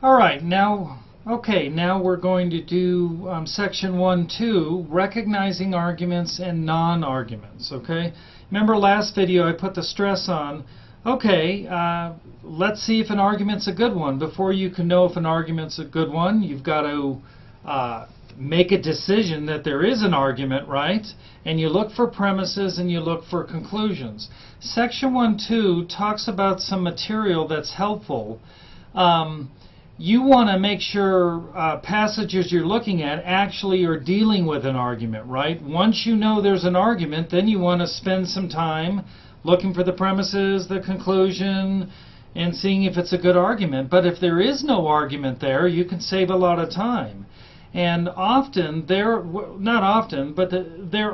All right, now we're going to do section 1-2, recognizing arguments and non-arguments. Okay, remember last video I put the stress on, okay, let's see if an argument's a good one. Before you can know if an argument's a good one, you've got to make a decision that there is an argument, right? And you look for premises and you look for conclusions. Section 1-2 talks about some material that's helpful. You want to make sure passages you're looking at actually are dealing with an argument, right? Once you know there's an argument, then you want to spend some time looking for the premises, the conclusion, and seeing if it's a good argument. But if there is no argument there, you can save a lot of time. And often, there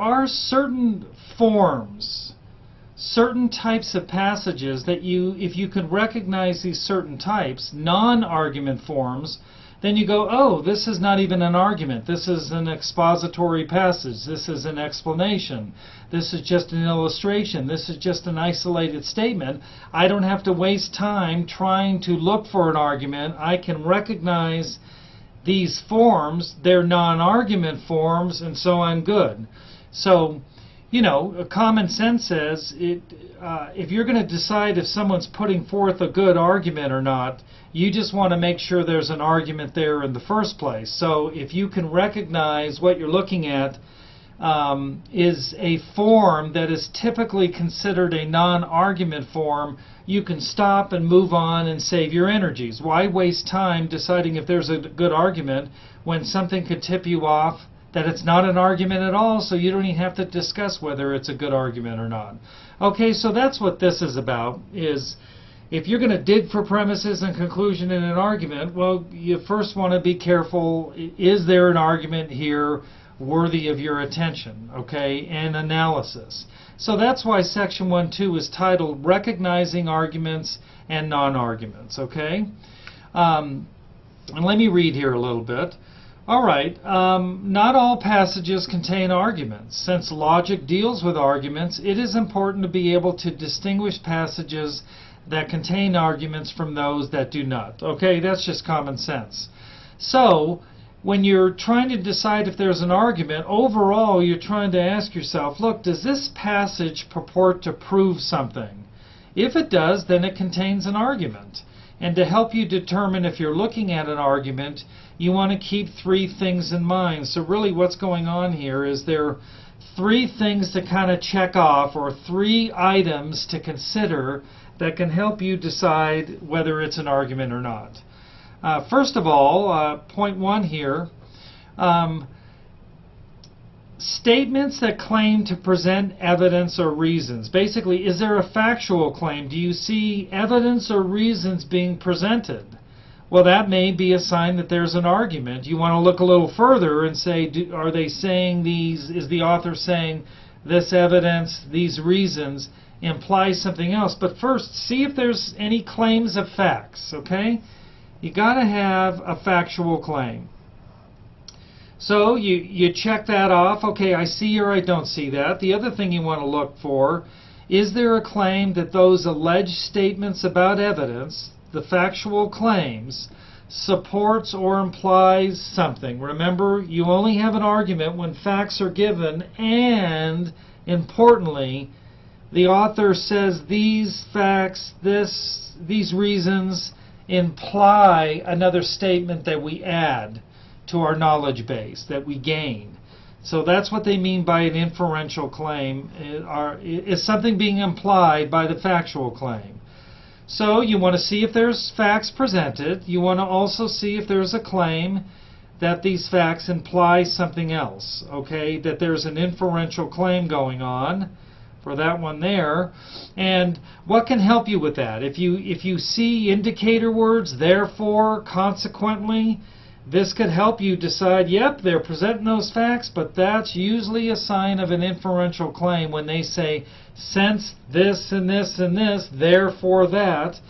are certain forms, certain types of passages that if you can recognize these certain types, non-argument forms, then you go, oh, this is not even an argument. This is an expository passage. This is an explanation. This is just an illustration. This is just an isolated statement. I don't have to waste time trying to look for an argument. I can recognize these forms, they're non-argument forms, and so I'm good. So, you know, common sense says if you're going to decide if someone's putting forth a good argument or not, you just want to make sure there's an argument there in the first place. So if you can recognize what you're looking at is a form that is typically considered a non-argument form, you can stop and move on and save your energies. Why waste time deciding if there's a good argument when something could tip you off that it's not an argument at all, so you don't even have to discuss whether it's a good argument or not. Okay, so that's what this is about, is if you're going to dig for premises and conclusion in an argument, well, you first want to be careful, is there an argument here worthy of your attention, okay, and analysis. So that's why section 1-2 is titled Recognizing Arguments and Non-Arguments, okay? And let me read here a little bit. All right, not all passages contain arguments. Since logic deals with arguments, it is important to be able to distinguish passages that contain arguments from those that do not. Okay, that's just common sense. So, when you're trying to decide if there's an argument, overall you're trying to ask yourself, look, does this passage purport to prove something? If it does, then it contains an argument. And to help you determine if you're looking at an argument, you want to keep three things in mind. So really what's going on here is there are three things to kind of check off, or three items to consider that can help you decide whether it's an argument or not. First of all, point one here, statements that claim to present evidence or reasons. Basically, is there a factual claim? Do you see evidence or reasons being presented? Well, that may be a sign that there's an argument. You want to look a little further and say, are they saying these, is the author saying this evidence, these reasons implies something else? But first, see if there's any claims of facts, okay? You got to have a factual claim. So you check that off. Okay, I see or I don't see that. The other thing you want to look for, is there a claim that those alleged statements about evidence, the factual claims, supports or implies something? Remember, you only have an argument when facts are given, and importantly, the author says these facts, these reasons imply another statement that we add to our knowledge base, that we gain. So that's what they mean by an inferential claim, is something being implied by the factual claim. So you want to see if there's facts presented. You want to also see if there's a claim that these facts imply something else, okay, that there's an inferential claim going on for that one there. And what can help you with that? If you see indicator words, therefore, consequently, this could help you decide, yep, they're presenting those facts, but that's usually a sign of an inferential claim when they say, since this and this and this, therefore that.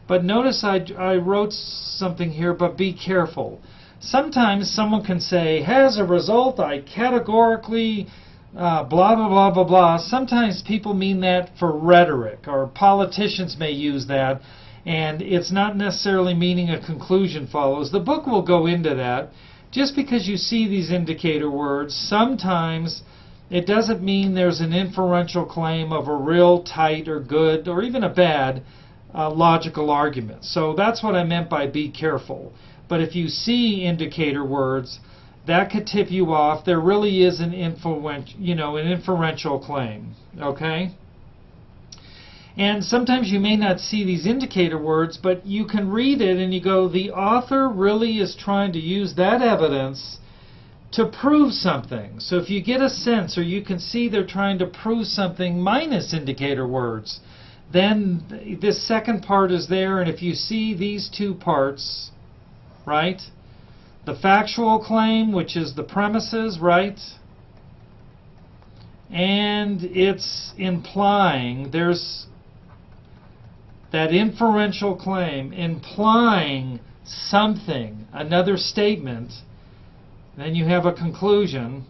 But notice I wrote something here, but be careful. Sometimes someone can say, as a result, I categorically blah, blah, blah, blah, blah. Sometimes people mean that for rhetoric, or politicians may use that. And it's not necessarily meaning a conclusion follows. The book will go into that. Just because you see these indicator words, sometimes it doesn't mean there's an inferential claim of a real tight or good or even a bad logical argument. So that's what I meant by be careful. But if you see indicator words, that could tip you off. There really is an inferential claim. Okay? And sometimes you may not see these indicator words, but you can read it and you go, the author really is trying to use that evidence to prove something. So if you get a sense or you can see they're trying to prove something minus indicator words, then this second part is there. And if you see these two parts, right? The factual claim, which is the premises, right? And it's implying, there's that inferential claim implying something, another statement, then you have a conclusion.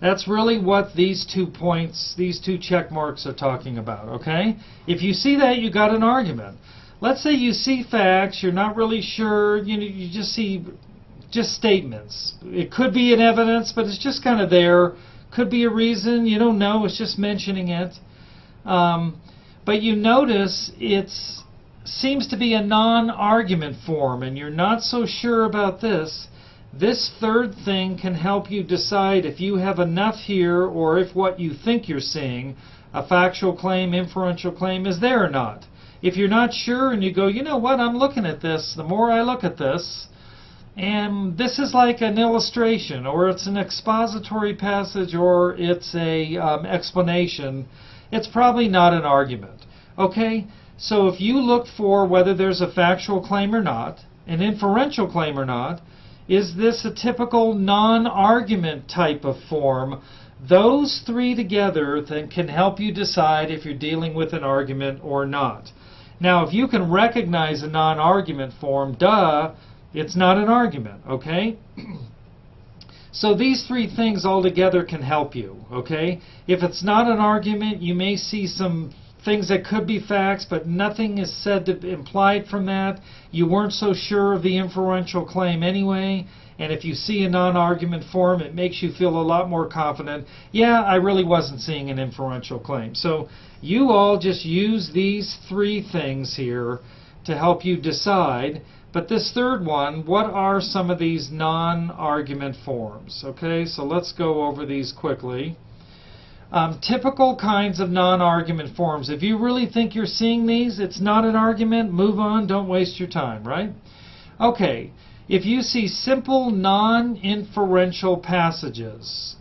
That's really what these 2 points, these 2 check marks are talking about, okay? If you see that, you got an argument. Let's say you see facts, you're not really sure, you just see just statements. It could be an evidence, but it's just kind of there. Could be a reason, you don't know, it's just mentioning it. But you notice it seems to be a non-argument form, and you're not so sure about this. This third thing can help you decide if you have enough here or if what you think you're seeing, a factual claim, inferential claim, is there or not. If you're not sure and you go, you know what, I'm looking at this, the more I look at this, and this is like an illustration, or it's an expository passage, or it's a explanation, it's probably not an argument. Okay? So if you look for whether there's a factual claim or not, an inferential claim or not, is this a typical non-argument type of form? Those three together then can help you decide if you're dealing with an argument or not. Now, if you can recognize a non-argument form, duh, it's not an argument, okay? So these three things all together can help you, okay? If it's not an argument, you may see some things that could be facts, but nothing is said to be implied from that. You weren't so sure of the inferential claim anyway, and if you see a non-argument form, it makes you feel a lot more confident. Yeah, I really wasn't seeing an inferential claim. So you all just use these three things here to help you decide. But this third one, what are some of these non-argument forms? Okay, so let's go over these quickly. Typical kinds of non-argument forms. If you really think you're seeing these, it's not an argument, move on, don't waste your time, right? Okay, if you see simple non-inferential passages,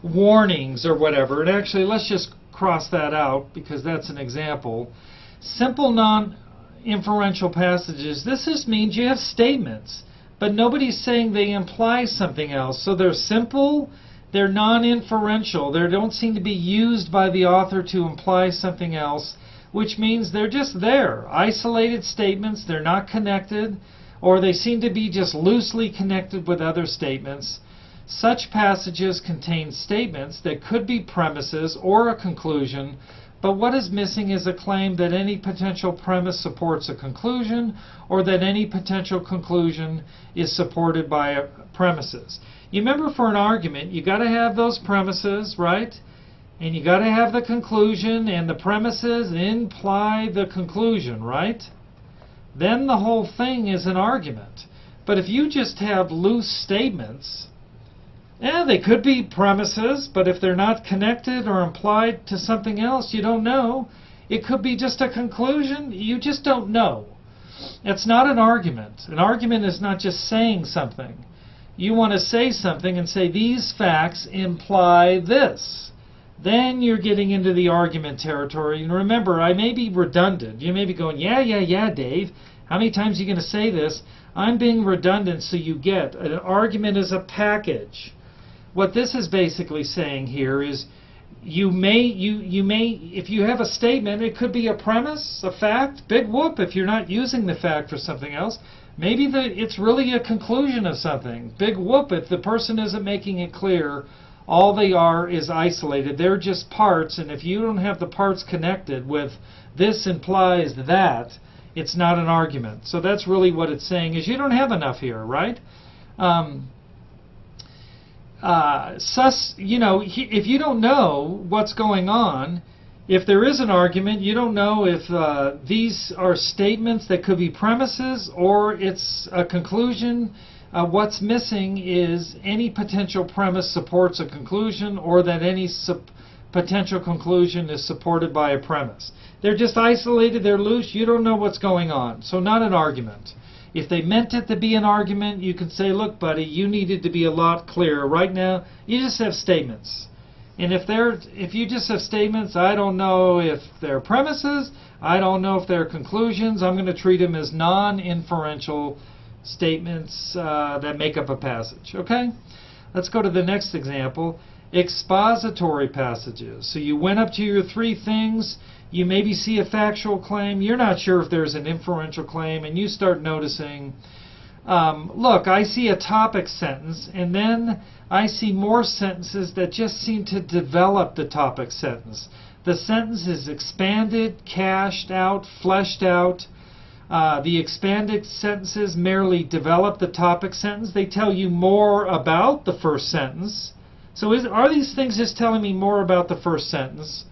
warnings or whatever, and actually let's just cross that out because that's an example. Simple non-inferential passages, this just means you have statements, but nobody's saying they imply something else. So they're simple, they're non-inferential, they don't seem to be used by the author to imply something else, which means they're just there. Isolated statements, they're not connected, or they seem to be just loosely connected with other statements. Such passages contain statements that could be premises or a conclusion, but what is missing is a claim that any potential premise supports a conclusion, or that any potential conclusion is supported by premises. You remember, for an argument, you got to have those premises, right? And you got to have the conclusion, and the premises imply the conclusion, right? Then the whole thing is an argument. But if you just have loose statements, yeah, they could be premises, but if they're not connected or implied to something else, you don't know. It could be just a conclusion. You just don't know. It's not an argument. An argument is not just saying something. You want to say something and say, these facts imply this. Then you're getting into the argument territory. And remember, I may be redundant. You may be going, yeah, Dave. How many times are you going to say this? I'm being redundant so you get an argument is a package. What this is basically saying here is you may, if you have a statement, it could be a premise, a fact, big whoop if you're not using the fact for something else. Maybe it's really a conclusion of something. Big whoop if the person isn't making it clear all they are is isolated. They're just parts, and if you don't have the parts connected with this implies that, it's not an argument. So that's really what it's saying, is you don't have enough here, right? If you don't know what's going on, if there is an argument, you don't know if these are statements that could be premises or it's a conclusion. What's missing is any potential premise supports a conclusion, or that any potential conclusion is supported by a premise. They're just isolated, they're loose, you don't know what's going on. So not an argument. If they meant it to be an argument, you can say, look, buddy, you needed to be a lot clearer. Right now, you just have statements. And if you just have statements, I don't know if they're premises, I don't know if they're conclusions. I'm going to treat them as non-inferential statements that make up a passage. Okay? Let's go to the next example. Expository passages. So you went up to your three things. You maybe see a factual claim. You're not sure if there's an inferential claim, and you start noticing, look, I see a topic sentence, and then I see more sentences that just seem to develop the topic sentence. The sentence is expanded, cashed out, fleshed out. The expanded sentences merely develop the topic sentence. They tell you more about the first sentence. So are these things just telling me more about the first sentence?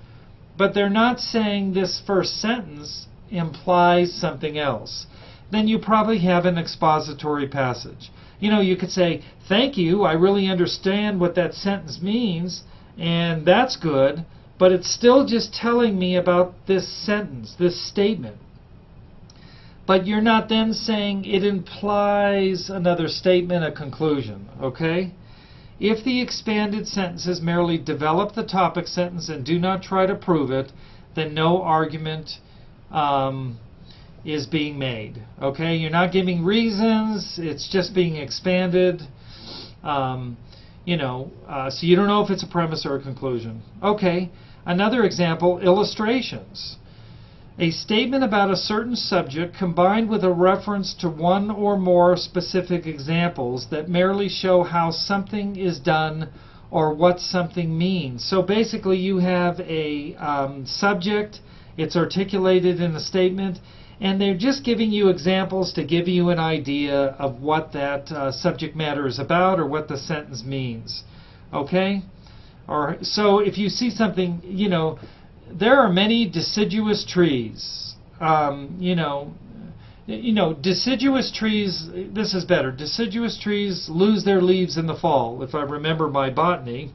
But they're not saying this first sentence implies something else. Then you probably have an expository passage. You could say, thank you, I really understand what that sentence means, and that's good, but it's still just telling me about this sentence, this statement. But you're not then saying it implies another statement, a conclusion, okay? If the expanded sentences merely develop the topic sentence and do not try to prove it, then no argument is being made. Okay, you're not giving reasons, it's just being expanded. So you don't know if it's a premise or a conclusion. Okay, another example, illustrations. A statement about a certain subject combined with a reference to one or more specific examples that merely show how something is done or what something means. So basically you have a subject, it's articulated in a statement, and they're just giving you examples to give you an idea of what that subject matter is about or what the sentence means. Okay? So if you see something, there are many deciduous trees. Deciduous trees, this is better. Deciduous trees lose their leaves in the fall, if I remember my botany,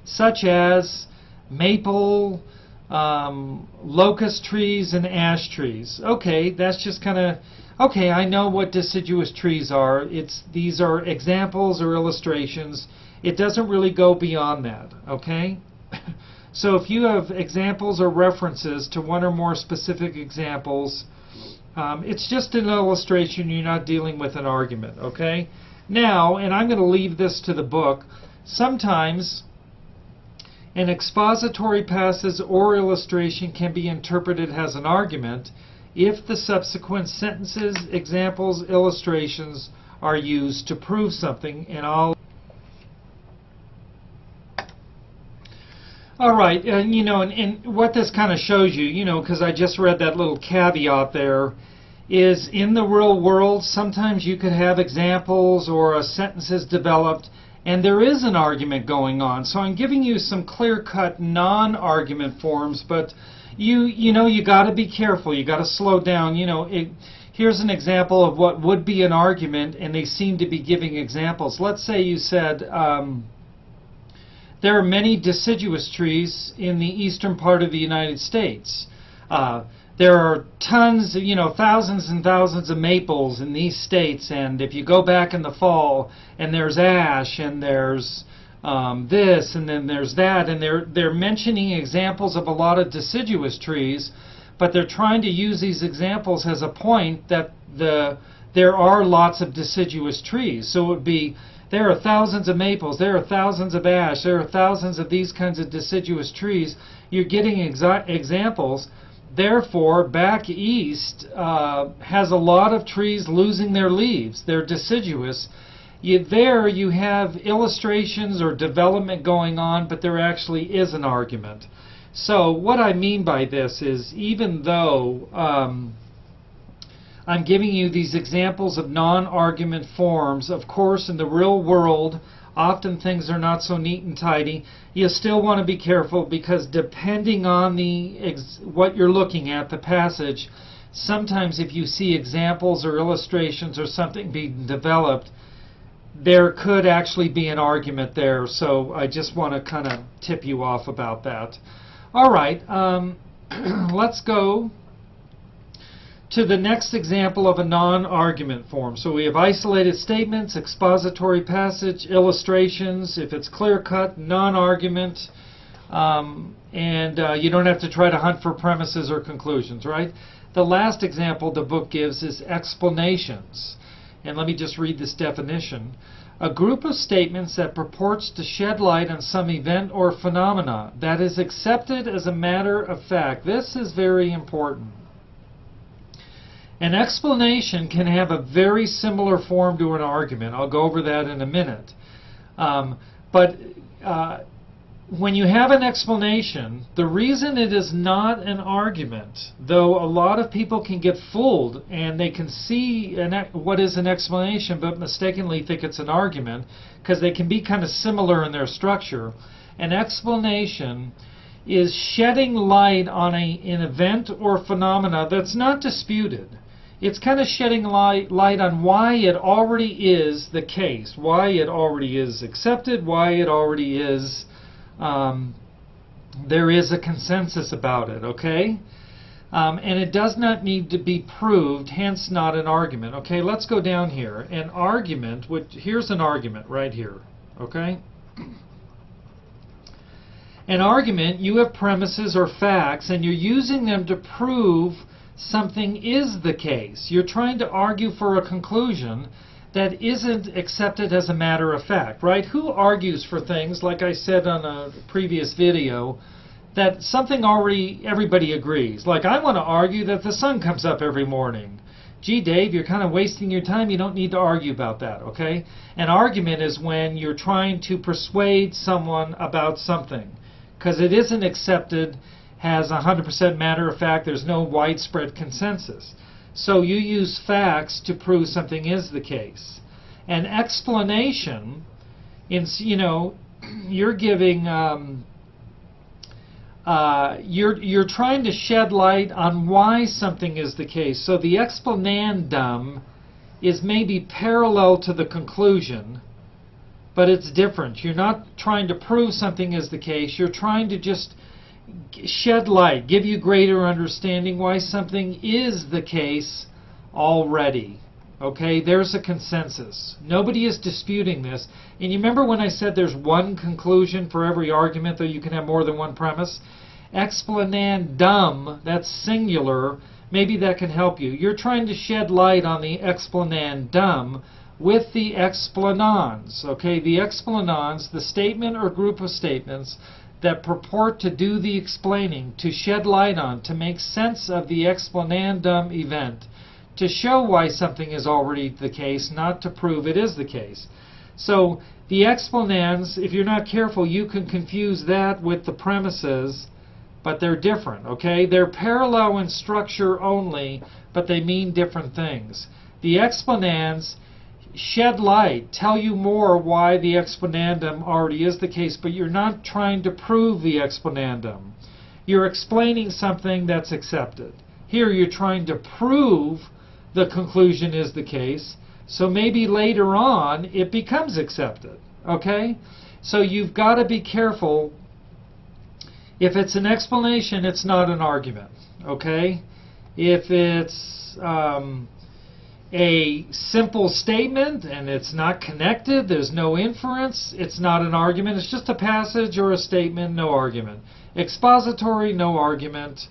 such as maple, locust trees, and ash trees. Okay, that's just kind of, okay, I know what deciduous trees are. These are examples or illustrations. It doesn't really go beyond that, okay? So if you have examples or references to one or more specific examples, it's just an illustration. You're not dealing with an argument, okay? Now, and I'm going to leave this to the book, sometimes an expository passage or illustration can be interpreted as an argument if the subsequent sentences, examples, illustrations are used to prove something, and all right, and what this kind of shows you, because I just read that little caveat there, is in the real world, sometimes you could have examples or sentences developed, and there is an argument going on. So I'm giving you some clear-cut non-argument forms, but you got to be careful. You got to slow down. Here's an example of what would be an argument, and they seem to be giving examples. Let's say you said, there are many deciduous trees in the eastern part of the United States. There are tons, thousands and thousands of maples in these states, and if you go back in the fall, and there's ash, and there's this, and then there's that, and they're mentioning examples of a lot of deciduous trees, but they're trying to use these examples as a point that there are lots of deciduous trees. So it would be, there are thousands of maples, there are thousands of ash, there are thousands of these kinds of deciduous trees. You're getting examples. Therefore, back east has a lot of trees losing their leaves. They're deciduous. there you have illustrations or development going on, but there actually is an argument. So what I mean by this is, even though I'm giving you these examples of non-argument forms, of course in the real world often things are not so neat and tidy. You still want to be careful, because depending on what you're looking at, the passage, sometimes if you see examples or illustrations or something being developed, there could actually be an argument there. So I just want to kind of tip you off about that. All right, let's go to the next example of a non-argument form. So we have isolated statements, expository passage, illustrations. If it's clear-cut, non-argument, and you don't have to try to hunt for premises or conclusions, right? The last example the book gives is explanations. And let me just read this definition. A group of statements that purports to shed light on some event or phenomena that is accepted as a matter of fact. This is very important. An explanation can have a very similar form to an argument. I'll go over that in a minute. But when you have an explanation, the reason it is not an argument, though a lot of people can get fooled and they can see what is an explanation but mistakenly think it's an argument, because they can be kind of similar in their structure. An explanation is shedding light on an event or phenomena that's not disputed. It's kind of shedding light on why it already is the case, why it already is accepted, why it already is, there is a consensus about it, okay? And it does not need to be proved, hence not an argument. Okay, let's go down here. An argument, here's an argument right here, okay? An argument, you have premises or facts, and you're using them to prove something is the case. You're trying to argue for a conclusion that isn't accepted as a matter of fact, right? Who argues for things, like I said on a previous video, that something already everybody agrees? Like, I want to argue that the sun comes up every morning. Gee, Dave, you're kind of wasting your time. You don't need to argue about that, okay? An argument is when you're trying to persuade someone about something, because it isn't accepted as 100% matter of fact. There's no widespread consensus. So you use facts to prove something is the case. An explanation, you're giving, you're trying to shed light on why something is the case. So the explanandum is maybe parallel to the conclusion, but it's different. You're not trying to prove something is the case. You're trying to just shed light, give you greater understanding why something is the case already. Okay, there's a consensus. Nobody is disputing this. And you remember when I said there's one conclusion for every argument, though you can have more than one premise? Explanandum, that's singular, maybe that can help you. You're trying to shed light on the explanandum with the explanans. Okay, the explanans, the statement or group of statements that purport to do the explaining, to shed light on, to make sense of the explanandum event, to show why something is already the case, not to prove it is the case. So the explanans, if you're not careful, you can confuse that with the premises, but they're different, okay? They're parallel in structure only, but they mean different things. The explanans shed light, tell you more why the explanandum already is the case, but you're not trying to prove the explanandum. You're explaining something that's accepted. Here you're trying to prove the conclusion is the case, so maybe later on it becomes accepted, okay? So you've got to be careful. If it's an explanation, it's not an argument, okay? If it's a simple statement and it's not connected, there's no inference, it's not an argument. It's just a passage or a statement, no argument. Expository, no argument.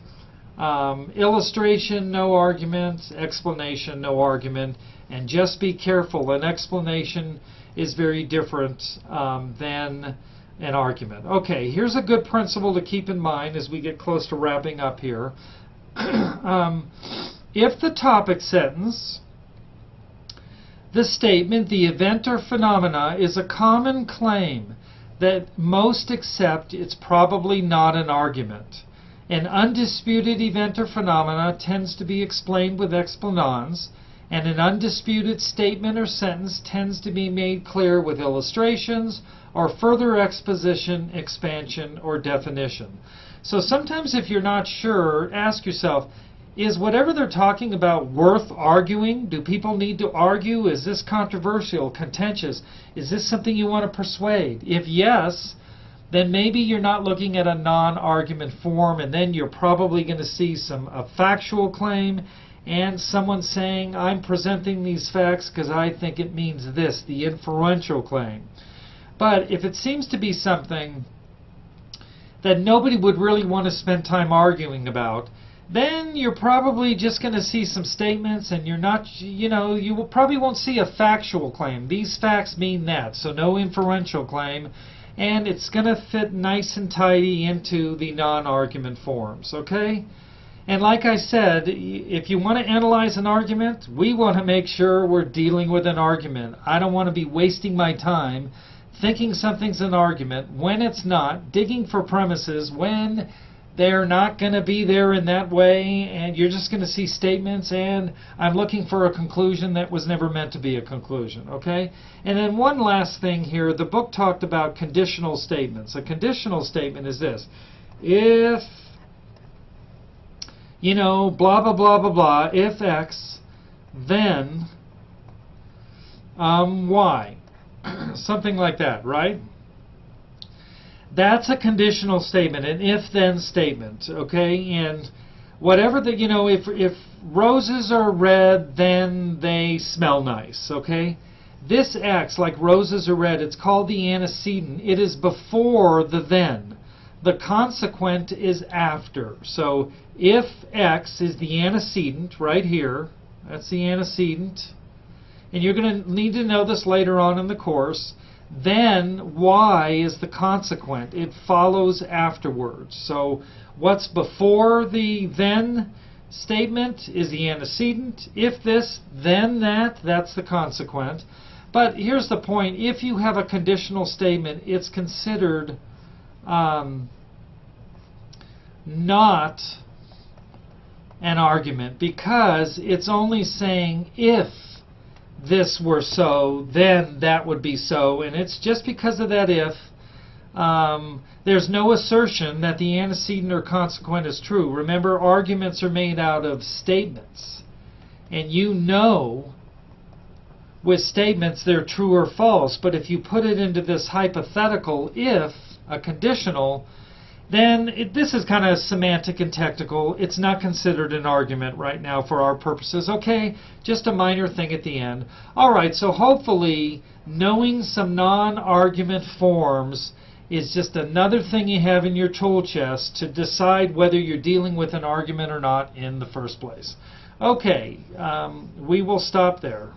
Illustration, no argument. Explanation, no argument. And just be careful, an explanation is very different than an argument. Okay, here's a good principle to keep in mind as we get close to wrapping up here. If the topic sentence The statement, the event or phenomena, is a common claim that most accept it's probably not an argument. An undisputed event or phenomena tends to be explained with explanans, and an undisputed statement or sentence tends to be made clear with illustrations or further exposition, expansion, or definition. So sometimes if you're not sure, ask yourself, is whatever they're talking about worth arguing? Do people need to argue? Is this controversial, contentious? Is this something you want to persuade? If yes, then maybe you're not looking at a non-argument form, and then you're probably going to see a factual claim and someone saying, I'm presenting these facts because I think it means this, the inferential claim. But if it seems to be something that nobody would really want to spend time arguing about, then you're probably just going to see some statements, and you're not, you probably won't see a factual claim. These facts mean that, so no inferential claim, and it's going to fit nice and tidy into the non-argument forms, okay? And like I said, if you want to analyze an argument, we want to make sure we're dealing with an argument. I don't want to be wasting my time thinking something's an argument when it's not, digging for premises when they're not going to be there in that way, and you're just going to see statements, and I'm looking for a conclusion that was never meant to be a conclusion, okay? And then one last thing here, the book talked about conditional statements. A conditional statement is this: if, blah, blah, blah, blah, blah, if X, then Y. Something like that, right? That's a conditional statement, an if-then statement, okay? And whatever the, if roses are red, then they smell nice, okay? This X, like roses are red, it's called the antecedent. It is before the then. The consequent is after. So if X is the antecedent right here, that's the antecedent, and you're going to need to know this later on in the course, then Y is the consequent. It follows afterwards. So what's before the then statement is the antecedent. If this, then that, that's the consequent. But here's the point. If you have a conditional statement, it's considered not an argument, because it's only saying if this were so, then that would be so, and it's just because of that if. There's no assertion that the antecedent or consequent is true. Remember, arguments are made out of statements, and with statements they're true or false, but if you put it into this hypothetical if, a conditional, then this is kind of semantic and technical. It's not considered an argument right now for our purposes. Okay, just a minor thing at the end. All right, so hopefully knowing some non-argument forms is just another thing you have in your tool chest to decide whether you're dealing with an argument or not in the first place. Okay, we will stop there.